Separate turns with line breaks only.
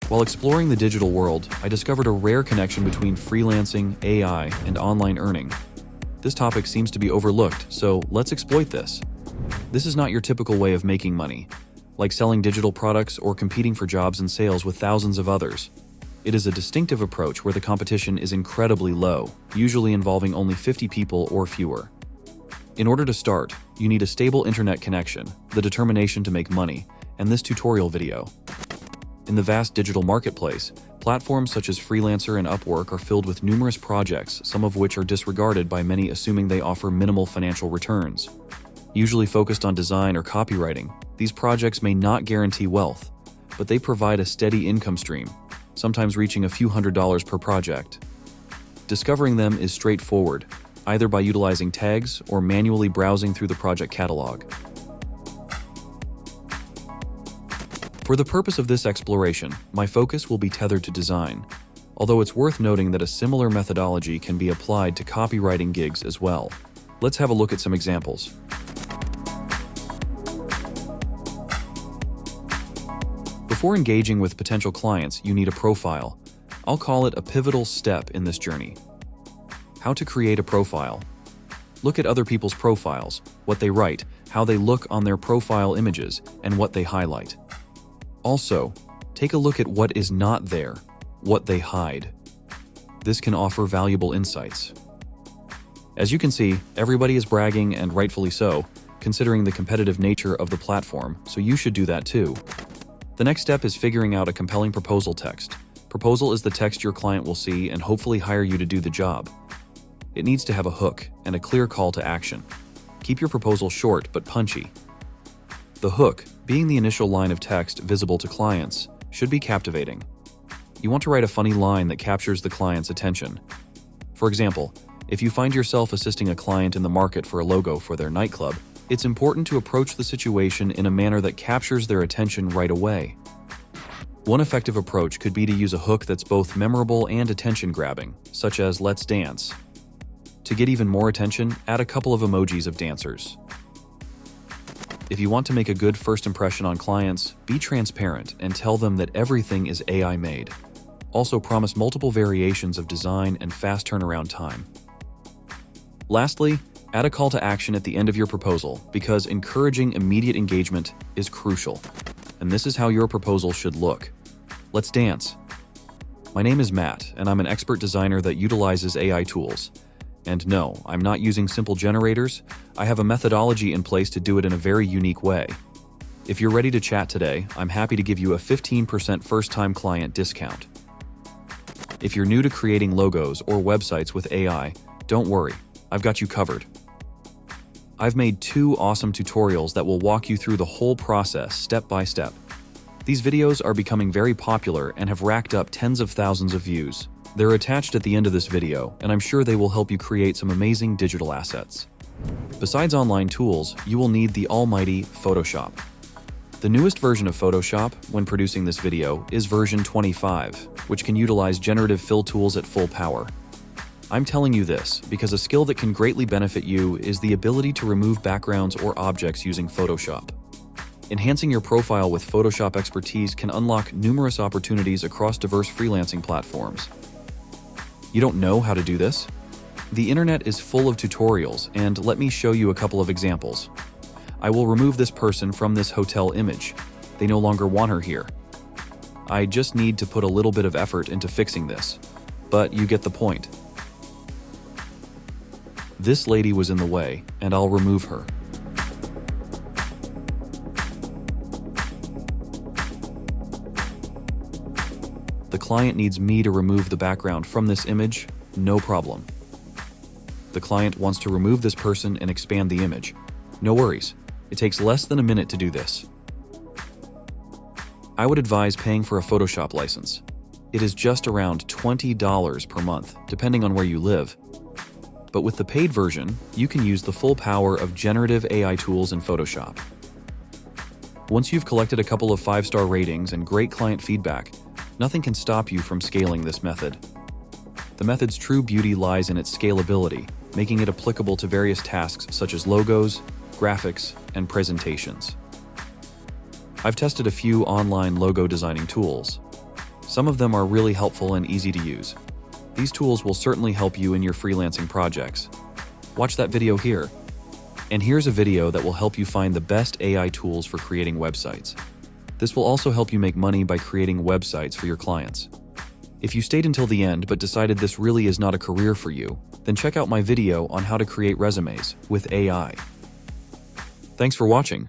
While exploring the digital world, I discovered a rare connection between freelancing, AI, and online earning. This topic seems to be overlooked, so let's exploit this. This is not your typical way of making money, like selling digital products or competing for jobs and sales with thousands of others. It is a distinctive approach where the competition is incredibly low, usually involving only 50 people or fewer. In order to start, you need a stable internet connection, the determination to make money, and this tutorial video. In the vast digital marketplace, platforms such as Freelancer and Upwork are filled with numerous projects, some of which are disregarded by many assuming they offer minimal financial returns. Usually focused on design or copywriting, these projects may not guarantee wealth, but they provide a steady income stream, sometimes reaching a few $100s per project. Discovering them is straightforward, either by utilizing tags or manually browsing through the project catalog. For the purpose of this exploration, my focus will be tethered to design, although it's worth noting that a similar methodology can be applied to copywriting gigs as well. Let's have a look at some examples. Before engaging with potential clients, you need a profile. I'll call it a pivotal step in this journey. How to create a profile. Look at other people's profiles, what they write, how they look on their profile images, and what they highlight. Also, take a look at what is not there, what they hide. This can offer valuable insights. As you can see, everybody is bragging, and rightfully so, considering the competitive nature of the platform, so you should do that too. The next step is figuring out a compelling proposal text. Proposal is the text your client will see and hopefully hire you to do the job. It needs to have a hook and a clear call to action. Keep your proposal short but punchy. The hook, being the initial line of text visible to clients, should be captivating. You want to write a funny line that captures the client's attention. For example, if you find yourself assisting a client in the market for a logo for their nightclub, it's important to approach the situation in a manner that captures their attention right away. One effective approach could be to use a hook that's both memorable and attention-grabbing, such as "Let's dance." To get even more attention, add a couple of emojis of dancers. If you want to make a good first impression on clients, be transparent and tell them that everything is AI-made. Also promise multiple variations of design and fast turnaround time. Lastly, add a call to action at the end of your proposal because encouraging immediate engagement is crucial. And this is how your proposal should look. Let's dance. My name is Matt, and I'm an expert designer that utilizes AI tools. And no, I'm not using simple generators. I have a methodology in place to do it in a very unique way. If you're ready to chat today, I'm happy to give you a 15% first-time client discount. If you're new to creating logos or websites with AI, don't worry, I've got you covered. I've made 2 awesome tutorials that will walk you through the whole process step by step. These videos are becoming very popular and have racked up tens of thousands of views. They're attached at the end of this video, and I'm sure they will help you create some amazing digital assets. Besides online tools, you will need the almighty Photoshop. The newest version of Photoshop, when producing this video, is version 25, which can utilize generative fill tools at full power. I'm telling you this because a skill that can greatly benefit you is the ability to remove backgrounds or objects using Photoshop. Enhancing your profile with Photoshop expertise can unlock numerous opportunities across diverse freelancing platforms. You don't know how to do this? The internet is full of tutorials, and let me show you a couple of examples. I will remove this person from this hotel image. They no longer want her here. I just need to put a little bit of effort into fixing this, but you get the point. This lady was in the way, and I'll remove her. The client needs me to remove the background from this image, no problem. The client wants to remove this person and expand the image. No worries, it takes less than a minute to do this. I would advise paying for a Photoshop license. It is just around $20 per month, depending on where you live. But with the paid version, you can use the full power of generative AI tools in Photoshop. Once you've collected a couple of 5-star ratings and great client feedback, nothing can stop you from scaling this method. The method's true beauty lies in its scalability, making it applicable to various tasks such as logos, graphics, and presentations. I've tested a few online logo designing tools. Some of them are really helpful and easy to use. These tools will certainly help you in your freelancing projects. Watch that video here. And here's a video that will help you find the best AI tools for creating websites. This will also help you make money by creating websites for your clients. If you stayed until the end but decided this really is not a career for you, then check out my video on how to create resumes with AI. Thanks for watching.